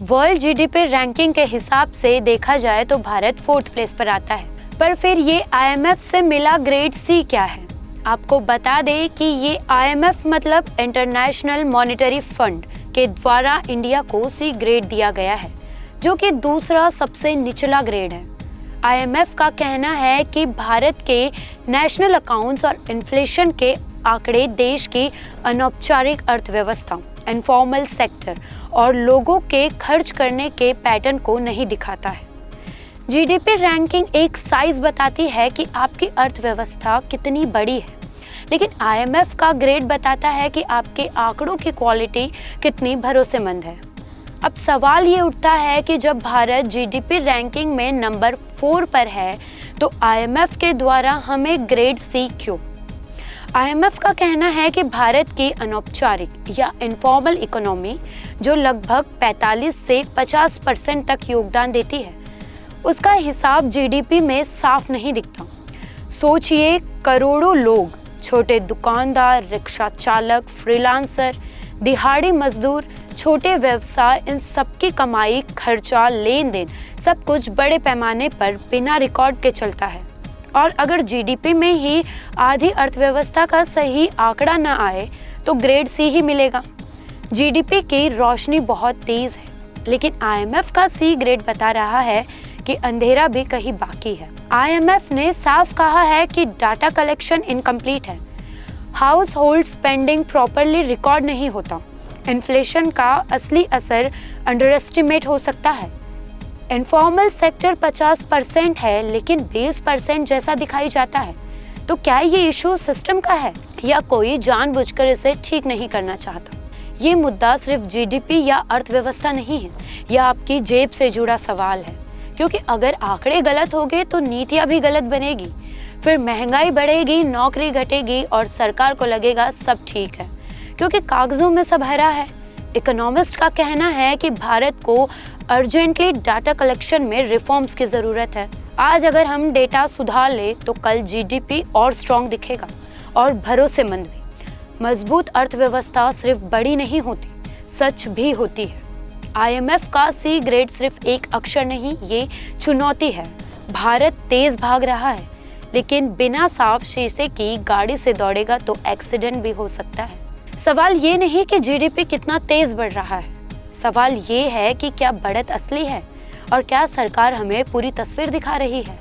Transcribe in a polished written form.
World GDP ranking के हिसाब से देखा जाए तो भारत 4th प्लेस पर आता है। पर फिर ये आईएमएफ से मिला ग्रेड सी क्या है? आपको बता दें कि ये आईएमएफ मतलब इंटरनेशनल मॉनेटरी फंड के द्वारा इंडिया को सी ग्रेड दिया गया है, जो कि दूसरा सबसे निचला ग्रेड है। आईएमएफ का कहना है कि भारत के नेशनल अकाउंट्स और इन्फ्लेशन के आंकड़े देश की अनौपचारिक अर्थव्यवस्था, इनफॉर्मल सेक्टर और लोगों के खर्च करने के पैटर्न को नहीं दिखाता है। जीडीपी रैंकिंग एक साइज बताती है कि आपकी अर्थव्यवस्था कितनी बड़ी है, लेकिन आईएमएफ का ग्रेड बताता है कि आपके आंकड़ों की क्वालिटी कितनी भरोसेमंद है। अब सवाल ये उठता है कि जब भारत जीडीपी रैंकिंग में नंबर 4 पर है, तो आईएमएफ के द्वारा हमें ग्रेड सी क्यों? आईएमएफ का कहना है कि भारत की अनौपचारिक या इनफॉर्मल इकोनॉमी, जो लगभग 45 से 50% तक योगदान देती है, उसका हिसाब जीडीपी में साफ नहीं दिखता। सोचिए, करोड़ों लोग, छोटे दुकानदार, रिक्शा चालक, फ्रीलांसर, दिहाड़ी मजदूर, छोटे व्यवसाय, इन सबकी कमाई, खर्चा, लेन देन सब कुछ बड़े पैमाने पर बिना रिकॉर्ड के चलता है। और अगर जीडीपी में ही आधी अर्थव्यवस्था का सही आंकड़ा न आए तो ग्रेड सी ही मिलेगा। जीडीपी की रोशनी बहुत तेज है, लेकिन आईएमएफ का सी ग्रेड बता रहा है कि अंधेरा भी कहीं बाकी है। आईएमएफ ने साफ कहा है कि डाटा कलेक्शन इनकम्प्लीट है, house hold spending properly record नहीं होता, इन्फ्लेशन का असली असर अंडर एस्टिमेट हो सकता है, इनफॉर्मल सेक्टर 50% है लेकिन 20% जैसा दिखाई जाता है। तो क्या ये इशू सिस्टम का है या कोई जानबूझकर इसे ठीक नहीं करना चाहता? ये मुद्दा सिर्फ जीडीपी या अर्थव्यवस्था नहीं है, यह आपकी जेब से जुड़ा सवाल है, क्योंकि अगर आंकड़े गलत हो गए तो नीतियां भी गलत बनेगी, फिर महंगाई बढ़ेगी, नौकरी घटेगी और सरकार को लगेगा सब ठीक है, क्योंकि कागजों में सब हरा है। इकोनॉमिस्ट का कहना है कि भारत को अर्जेंटली डाटा कलेक्शन में रिफॉर्म्स की जरूरत है। आज अगर हम डेटा सुधार ले तो कल जीडीपी और स्ट्रॉन्ग दिखेगा और भरोसेमंद भी। मजबूत अर्थव्यवस्था सिर्फ बड़ी नहीं होती, सच भी होती है। आईएमएफ का सी ग्रेड सिर्फ एक अक्षर नहीं, ये चुनौती है। भारत तेज भाग रहा है, लेकिन बिना साफ शीशे की गाड़ी से दौड़ेगा तो एक्सीडेंट भी हो सकता है। सवाल ये नहीं कि जीडीपी कितना तेज बढ़ रहा है, सवाल ये है कि क्या बढ़त असली है और क्या सरकार हमें पूरी तस्वीर दिखा रही है।